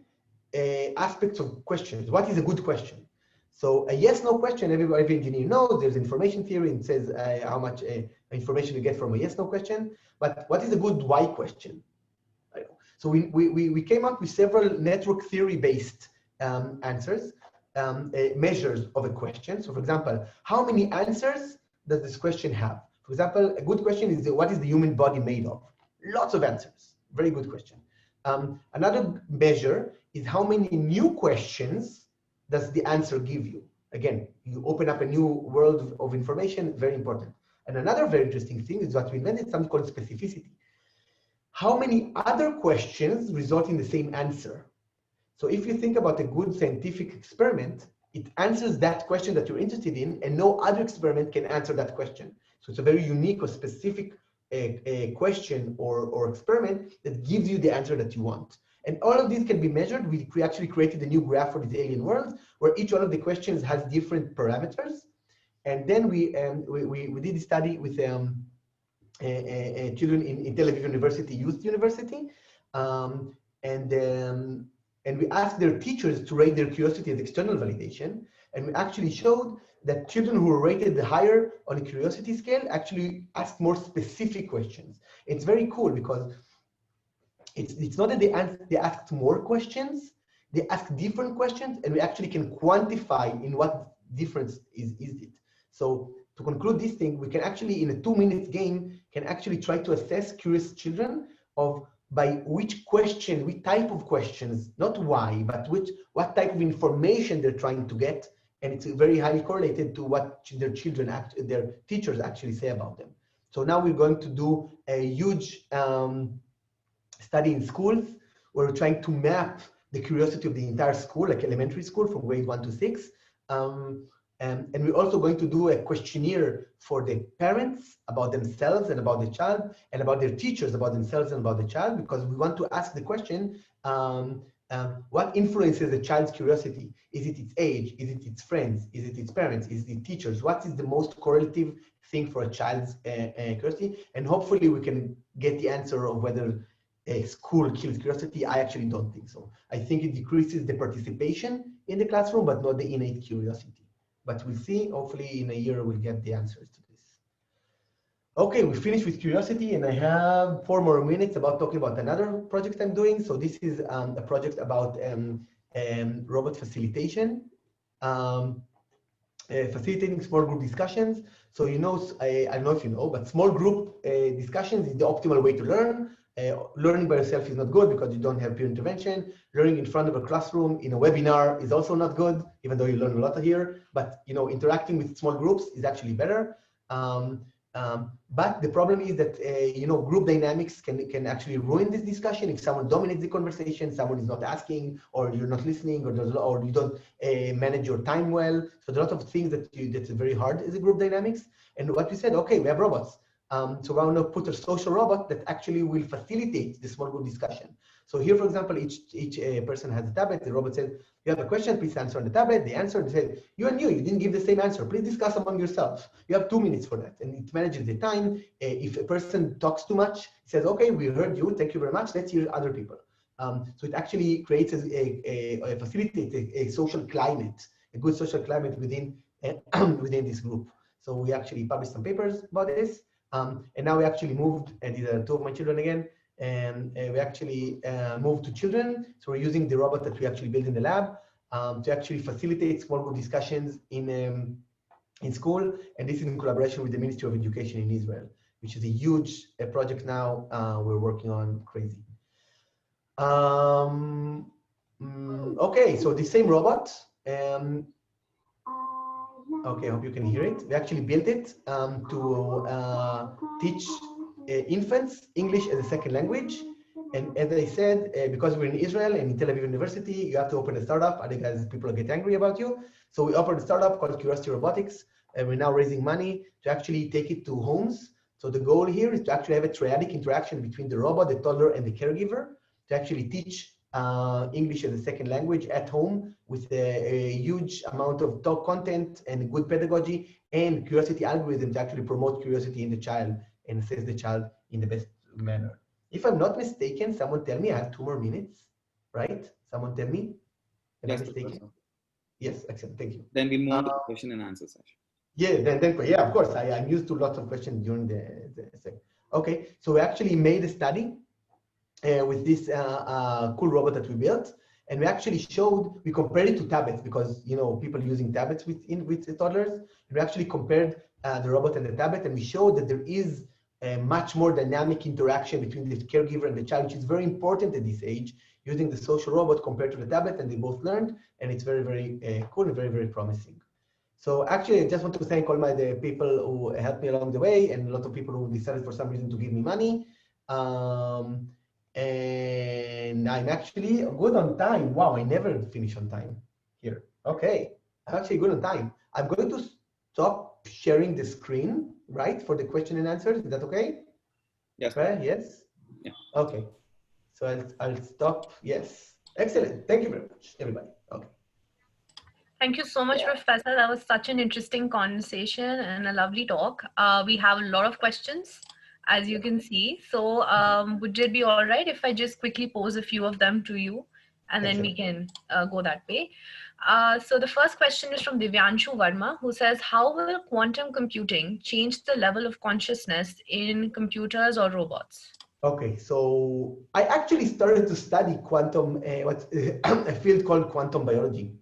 aspects of questions. What is a good question? So a yes/no question, every engineer knows. There's information theory and says how much information you get from a yes/no question. But what is a good why question? So we came up with several network theory-based answers, measures of a question. So for example, how many answers does this question have? For example, a good question is, what is the human body made of? Lots of answers. Very good question. Another measure is how many new questions does the answer give you? Again, you open up a new world of information, very important. And another very interesting thing is that we invented something called specificity. How many other questions result in the same answer? So if you think about a good scientific experiment, it answers that question that you're interested in, and no other experiment can answer that question. So it's a very unique or specific a question or experiment that gives you the answer that you want. And all of these can be measured. We actually created a new graph for these alien worlds where each one of the questions has different parameters. And then we did a study with children in Tel Aviv University, Youth University. And we asked their teachers to rate their curiosity as external validation. And we actually showed that children who were rated higher on a curiosity scale actually asked more specific questions. It's very cool because it's not that they asked more questions, they asked different questions, and we actually can quantify in what difference is it. So to conclude this thing, we can actually, in a 2-minute game, can actually try to assess curious children of by which question, which type of questions, not why, but what type of information they're trying to get. And it's very highly correlated to what their teachers actually say about them. So now we're going to do a huge study in schools where we're trying to map the curiosity of the entire school, like elementary school from grade 1 to 6. And we're also going to do a questionnaire for the parents about themselves and about the child, and about their teachers about themselves and about the child, because we want to ask the question, what influences a child's curiosity? Is it its age? Is it its friends? Is it its parents? Is it teachers? What is the most correlative thing for a child's curiosity? And hopefully we can get the answer of whether a school kills curiosity. I actually don't think so. I think it decreases the participation in the classroom, but not the innate curiosity. But we'll see. Hopefully in a year we'll get the answers to this. Okay, we finished with curiosity, and I have 4 more minutes about talking about another project I'm doing. So this is a project about robot facilitation, facilitating small group discussions. So I don't know if you know, but small group discussions is the optimal way to learn. Learning by yourself is not good because you don't have peer intervention. Learning in front of a classroom in a webinar is also not good, even though you learn a lot here. But interacting with small groups is actually better. But the problem is that group dynamics can actually ruin this discussion if someone dominates the conversation, someone is not asking, or you're not listening, or you don't manage your time well. So there are a lot of things that's very hard as a group dynamics. And what we said, okay, we have robots. So I want to put a social robot that actually will facilitate the small group discussion. So here, for example, each person has a tablet. The robot says, you have a question, please answer on the tablet. The answer, they said, you didn't give the same answer. Please discuss among yourselves. You have 2 minutes for that. And it manages the time. If a person talks too much, it says, okay, we heard you. Thank you very much. Let's hear other people. So it actually creates facilitates a social climate, a good social climate within this group. So we actually published some papers about this. And now we actually moved, and these are 2 of my children again, and we actually moved to children. So we're using the robot that we actually built in the lab to actually facilitate small group discussions in school. And this is in collaboration with the Ministry of Education in Israel, which is a huge project now we're working on, crazy. Okay, so the same robot. Okay, I hope you can hear it. We actually built it to teach infants English as a second language. And as I said, because we're in Israel and in Tel Aviv University, you have to open a startup, otherwise people get angry about you. So we opened a startup called Curiosity Robotics, and we're now raising money to actually take it to homes. So the goal here is to actually have a triadic interaction between the robot, the toddler, and the caregiver to actually teach English as a second language at home with a huge amount of talk content and good pedagogy and curiosity algorithm to actually promote curiosity in the child and assess the child in the best manner. If I'm not mistaken, someone tell me I have 2 more minutes, right? Someone tell me. Am I mistaken? Yes, excellent. Thank you. Then we move on to the question and answer session. Yeah, yeah, of course. I'm used to lots of questions during the session. Okay, so we actually made a study with this cool robot that we built, and we actually we compared it to tablets because people using tablets with toddlers. And we actually compared the robot and the tablet, and we showed that there is a much more dynamic interaction between the caregiver and the child, which is very important at this age, using the social robot compared to the tablet, and they both learned, and it's very, very cool and very, very promising. So actually, I just want to thank all the people who helped me along the way, and a lot of people who decided for some reason to give me money. And I'm actually good on time. Wow, I never finish on time here. Okay, I'm actually good on time. I'm going to stop sharing the screen, right, for the question and answers. Is that okay? Yes. Right? Yes? Yeah. Okay. So I'll stop. Yes. Excellent. Thank you very much, everybody. Okay. Thank you so much, Professor. That was such an interesting conversation and a lovely talk. We have a lot of questions, as you can see. So would it be all right if I just quickly pose a few of them to you, and then we can go that way? So the first question is from Divyanshu Verma, who says, how will quantum computing change the level of consciousness in computers or robots? Okay, so I actually started to study quantum, a field called quantum biology.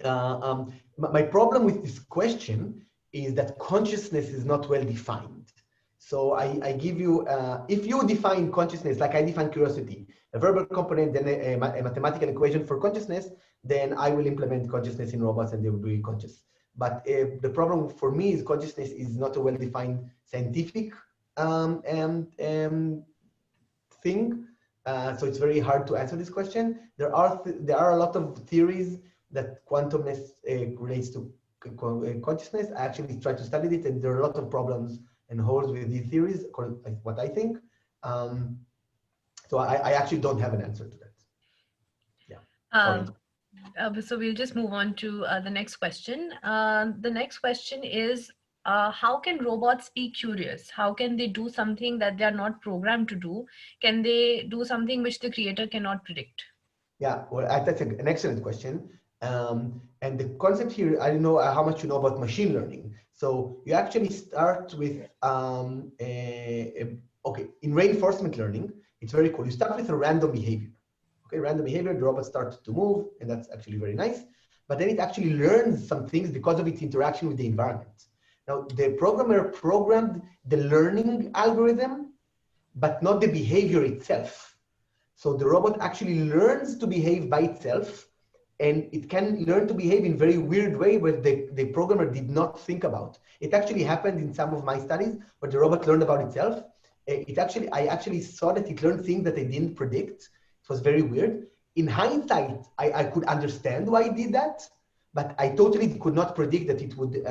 My problem with this question is that consciousness is not well defined. So I give you, if you define consciousness, like I define curiosity, a verbal component, then a mathematical equation for consciousness, then I will implement consciousness in robots and they will be conscious. But the problem for me is consciousness is not a well-defined scientific thing. So it's very hard to answer this question. There are a lot of theories that quantumness relates to consciousness. I actually tried to study it, and there are a lot of problems and holes with these theories, according to what I think. So I actually don't have an answer to that. Yeah. So we'll just move on to the next question. The next question is, how can robots be curious? How can they do something that they are not programmed to do? Can they do something which the creator cannot predict? Yeah, well, that's an excellent question. And the concept here, I don't know how much you know about machine learning. So you actually start with, okay, in reinforcement learning, it's very cool. You start with a random behavior. Okay, random behavior, the robot starts to move, and that's actually very nice. But then it actually learns some things because of its interaction with the environment. Now, the programmer programmed the learning algorithm, but not the behavior itself. So the robot actually learns to behave by itself, and it can learn to behave in a very weird way where the programmer did not think about. It actually happened in some of my studies where the robot learned about itself. I actually saw that it learned things that I didn't predict. It was very weird. In hindsight, I could understand why it did that, but I totally could not predict that it would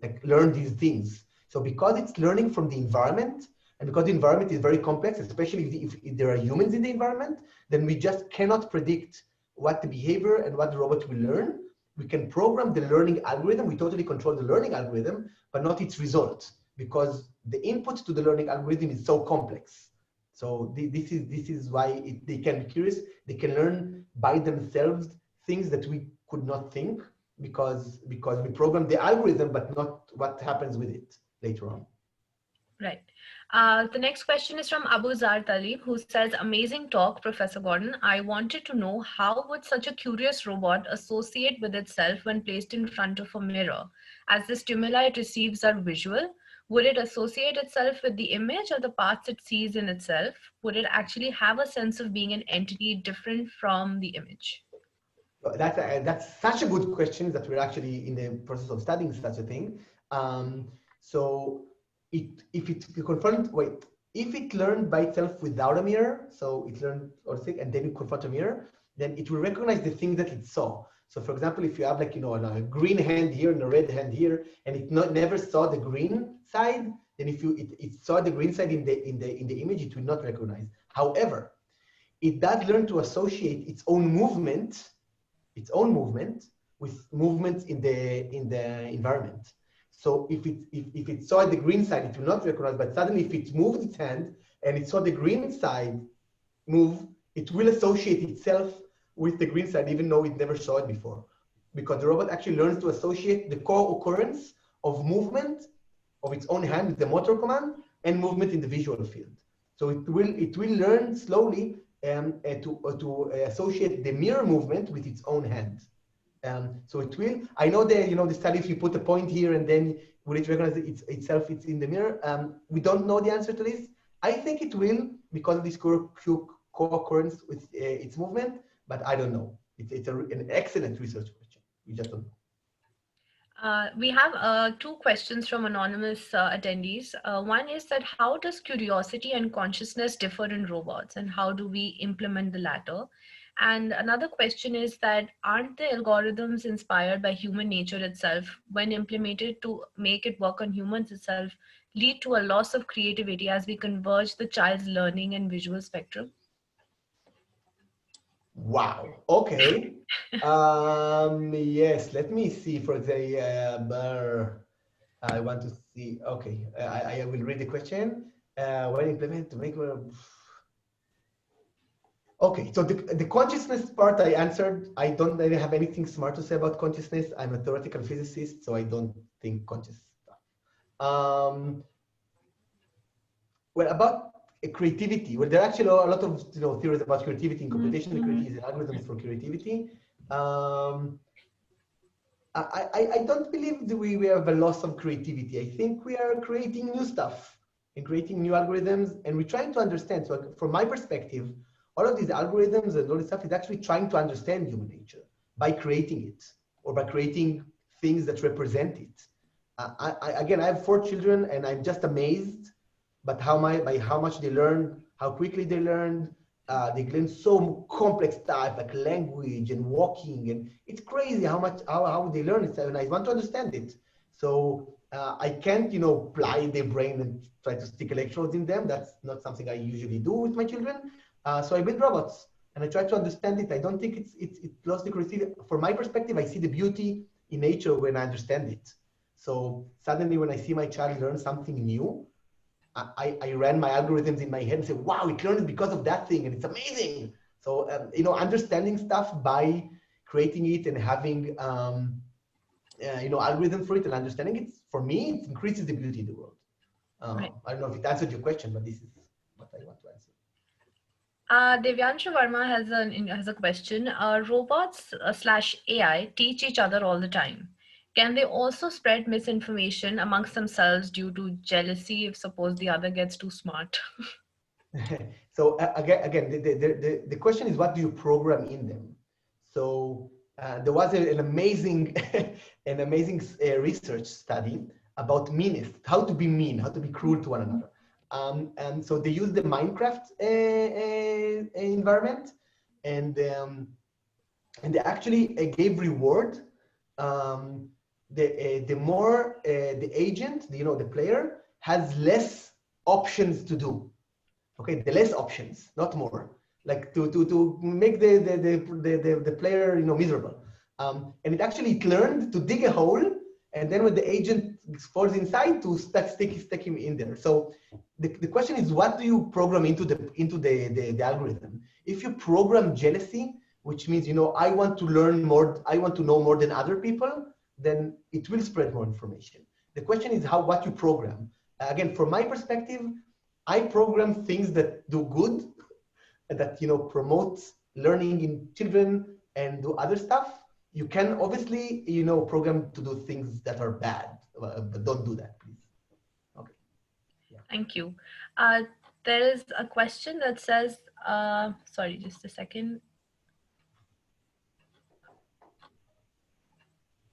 like learn these things. So because it's learning from the environment, and because the environment is very complex, especially if there are humans in the environment, then we just cannot predict what the behavior and what the robot will learn. We can program the learning algorithm. We totally control the learning algorithm, but not its result, because the input to the learning algorithm is so complex. So this is why they can be curious. They can learn by themselves things that we could not think because we program the algorithm, but not what happens with it later on. Right. The next question is from Abu Zar Talib, who says, amazing talk, Professor Gordon. I wanted to know, how would such a curious robot associate with itself when placed in front of a mirror? As the stimuli it receives are visual, would it associate itself with the image or the parts it sees in itself? Would it actually have a sense of being an entity different from the image? That's such a good question that we're actually in the process of studying such a thing. So if it learned by itself without a mirror, so it learned and then you confront a mirror, then it will recognize the thing that it saw. So for example, if you have a green hand here and a red hand here, and it never saw the green side, then if it saw the green side in the image, it will not recognize. However, it does learn to associate its own movement with movements in the environment. So if it saw the green side, it will not recognize, but suddenly if it moved its hand and it saw the green side move, it will associate itself with the green side, even though it never saw it before. Because the robot actually learns to associate the co-occurrence of movement of its own hand with the motor command and movement in the visual field. So it will learn slowly to associate the mirror movement with its own hand. So it will. I know the study, if you put a point here and then will it recognize itself? It's in the mirror. We don't know the answer to this. I think it will because of this co-occurrence with its movement, but I don't know. It's an excellent research question. We just don't know. We have two questions from anonymous attendees. One is that how does curiosity and consciousness differ in robots, and how do we implement the latter? And another question is that aren't the algorithms inspired by human nature itself? When implemented to make it work on humans itself, lead to a loss of creativity as we converge the child's learning and visual spectrum? Wow. Okay. Yes. Let me see. For example, I want to see. Okay. I will read the question. When implement to make. Okay. So the consciousness part I answered. I don't really have anything smart to say about consciousness. I'm a theoretical physicist, so I don't think conscious stuff. Well, about creativity. Well, there are actually a lot of theories about creativity in computational creativity and algorithms for creativity. I don't believe that we have a loss of creativity. I think we are creating new stuff and creating new algorithms, and we're trying to understand. So from my perspective, all of these algorithms and all this stuff is actually trying to understand human nature by creating it or by creating things that represent it. Again, I have 4 children, and I'm just amazed by how much they learn, how quickly they learn. They learn so complex stuff like language and walking, and it's crazy how they learn it. And I want to understand it. So I can't ply their brain and try to stick electrodes in them. That's not something I usually do with my children. So I build robots and I try to understand it. I don't think it lost the creativity. From my perspective, I see the beauty in nature when I understand it. So suddenly when I see my child learn something new, I ran my algorithms in my head and said, wow, it learned because of that thing, and it's amazing. So, understanding stuff by creating it and having, algorithms for it and understanding it, for me, it increases the beauty of the world. Right. I don't know if it answered your question, but this is what I want to answer. Devyanshu Verma has a question. Robots / AI teach each other all the time. Can they also spread misinformation amongst themselves due to jealousy if suppose the other gets too smart? So again, the question is, what do you program in them? So there was an amazing, research study about meanness, how to be mean, how to be cruel to one another. And so they used the Minecraft environment, and they actually gave reward. The more the agent, the player, has less options to do. Okay, the less options, not more. Like to make the player miserable. And it learned to dig a hole, and then when the agent falls inside, to stick him in there. So the question is, what do you program into the algorithm? If you program jealousy, which means I want to learn more, I want to know more than other people, then it will spread more information. The question is what you program. Again, from my perspective, I program things that do good, and that promote learning in children and do other stuff. You can obviously program to do things that are bad, but don't do that, please. Okay. Yeah. Thank you. There is a question that says, sorry, just a second.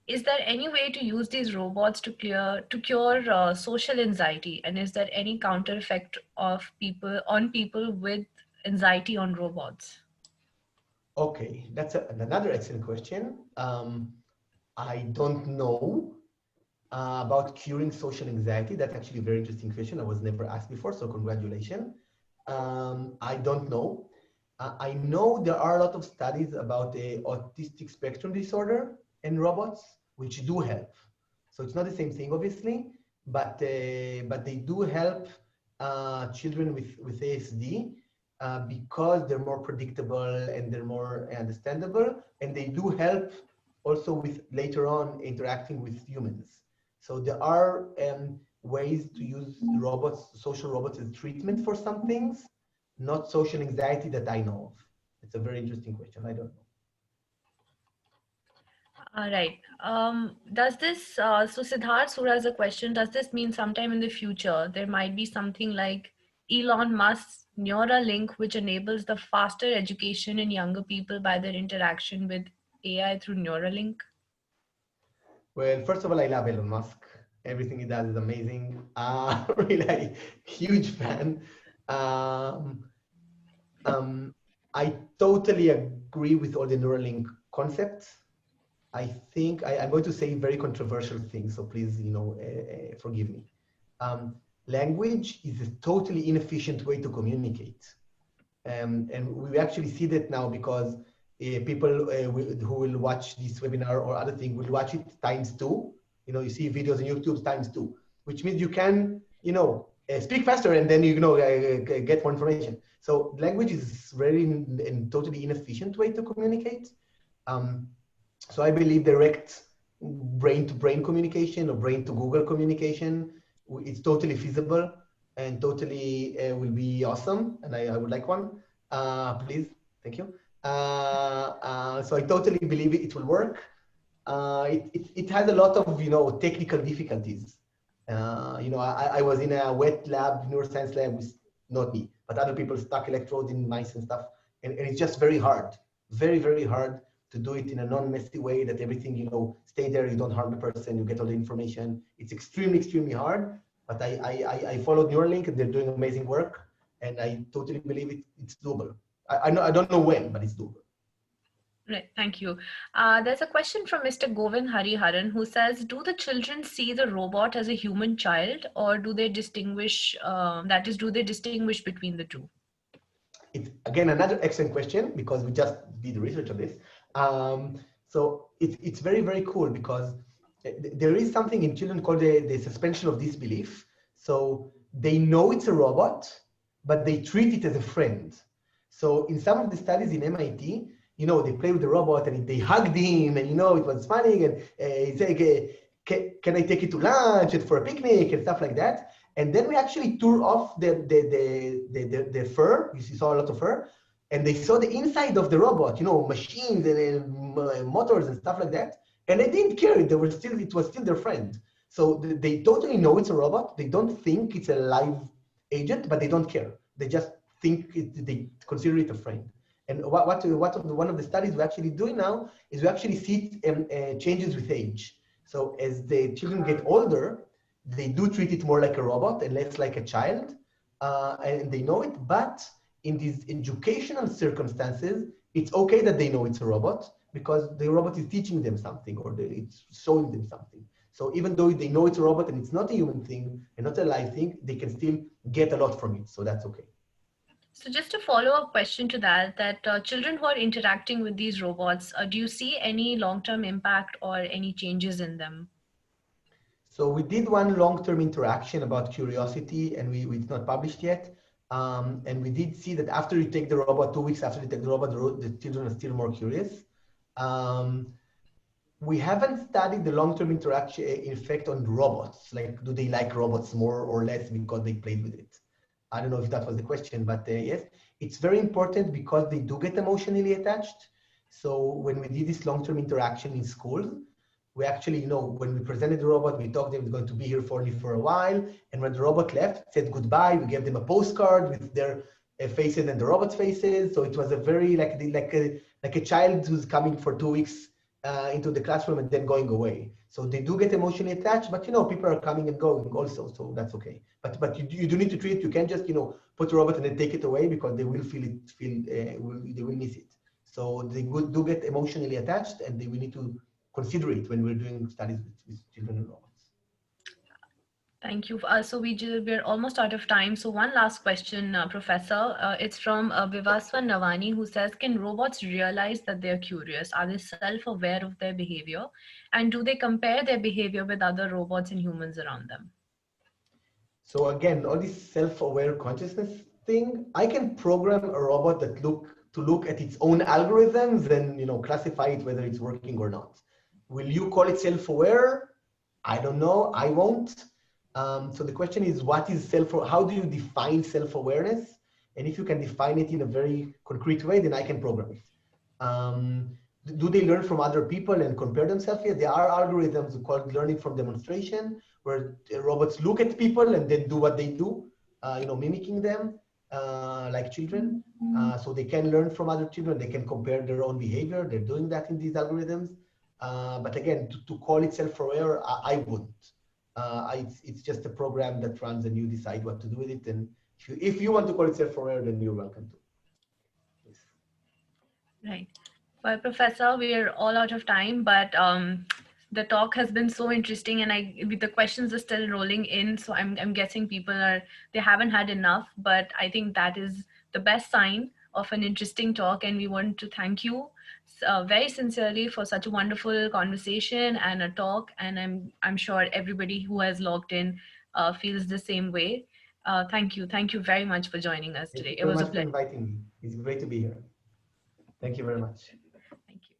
Is there any way to use these robots to cure social anxiety? And is there any counter effect of people with anxiety on robots? Okay, that's another excellent question. I don't know about curing social anxiety. That's actually a very interesting question. I was never asked before, so congratulations. I don't know. I know there are a lot of studies about the autistic spectrum disorder and robots, which do help. So it's not the same thing, obviously, but they do help children with ASD because they're more predictable and they're more understandable, and they do help also with later on interacting with humans. So there are ways to use robots, social robots, as treatment for some things, not social anxiety that I know of. It's a very interesting question. I don't know. All right. Does this, so Siddharth Sura has a question, does this mean sometime in the future, there might be something like Elon Musk's Neuralink, which enables the faster education in younger people by their interaction with AI through Neuralink? Well, first of all, I love Elon Musk. Everything he does is amazing. Really, huge fan. I totally agree with all the Neuralink concepts. I think I'm going to say very controversial things, so please, forgive me. language is a totally inefficient way to communicate. And we actually see that now because people who will watch this webinar or other thing will watch it ×2. You know, you see videos on YouTube ×2, which means you can, you know, speak faster and then, you know, get more information. So language is very and totally inefficient way to communicate. So I believe direct brain-to-brain communication or brain-to-Google communication is totally feasible and totally will be awesome. And I would like one, please. Thank you. So I totally believe it will work. It has a lot of, you know, technical difficulties. You know, I was in a wet lab, neuroscience lab, with not me, but other people stuck electrodes in mice and stuff. And it's just very hard, very, very hard to do it in a non-messy way that everything, you know, stay there, you don't harm the person, you get all the information. It's extremely, extremely hard, but I followed Neuralink and they're doing amazing work. And I totally believe it's doable. I don't know when, but it's doable. Right, thank you. There's a question from Mr. Goren Hariharan who says, do the children see the robot as a human child, or do they distinguish, do they distinguish between the two? It's, again, another excellent question because we just did research on this. So it's very, very cool because there is something in children called the suspension of disbelief. So they know it's a robot, but they treat it as a friend. So in some of the studies in MIT, you know, they play with the robot and they hugged him and, you know, it was funny and he's like, can I take you to lunch and for a picnic and stuff like that? And then we actually tore off the fur. You saw a lot of fur, and they saw the inside of the robot, you know, machines and motors and stuff like that. And they didn't care. It was still their friend. So they totally know it's a robot. They don't think it's a live agent, but they don't care. They just think they consider it a friend. And one of the studies we're actually doing now is we actually see changes with age. So as the children get older, they do treat it more like a robot and less like a child, and they know it. But in these educational circumstances, it's okay that they know it's a robot because the robot is teaching them something or it's showing them something. So even though they know it's a robot and it's not a human thing and not a live thing, they can still get a lot from it. So that's okay. So just a follow-up question to that, children who are interacting with these robots, do you see any long-term impact or any changes in them? So we did one long-term interaction about curiosity, and it's not published yet. And we did see that after you take the robot, 2 weeks after you take the robot, the children are still more curious. We haven't studied the long-term interaction effect on robots. Like, do they like robots more or less because they played with it? I don't know if that was the question, but yes, it's very important because they do get emotionally attached. So when we did this long-term interaction in schools, we actually, you know, when we presented the robot, we told them it's going to be here only for a while. And when the robot left, said goodbye, we gave them a postcard with their faces and the robot's faces. So it was a very like a child who's coming for 2 weeks into the classroom and then going away. So they do get emotionally attached, but you know, people are coming and going also, so that's okay. But you do need to treat it. You can't just, you know, put a robot and then take it away because they will they will miss it. So they do get emotionally attached, and we need to consider it when we're doing studies with children and robots. Thank you. So we're almost out of time. So one last question, Professor. It's from Vivaswan Navani, who says, can robots realize that they're curious? Are they self-aware of their behavior? And do they compare their behavior with other robots and humans around them? So again, all this self-aware consciousness thing, I can program a robot that look at its own algorithms and, you know, classify it whether it's working or not. Will you call it self-aware? I don't know. I won't. So the question is, what is how do you define self-awareness? And if you can define it in a very concrete way, then I can program it. Do they learn from other people and compare themselves? Yeah, there are algorithms called learning from demonstration, where robots look at people and then do what they do, you know, mimicking them like children. So they can learn from other children. They can compare their own behavior. They're doing that in these algorithms. But again, to call it self-aware, I wouldn't. It's just a program that runs and you decide what to do with it. And if you want to call it self-aware, then you're welcome to. Right. Well, Professor, we're all out of time, but The talk has been so interesting, and the questions are still rolling in. So I'm guessing they haven't had enough, but I think that is the best sign of an interesting talk. And we want to thank you very sincerely for such a wonderful conversation and a talk. And I'm sure everybody who has logged in feels the same way. Thank you very much for joining us Thank today. you It very was a much for pleasure. inviting me. It's great to be here. Thank you very much. Thank you.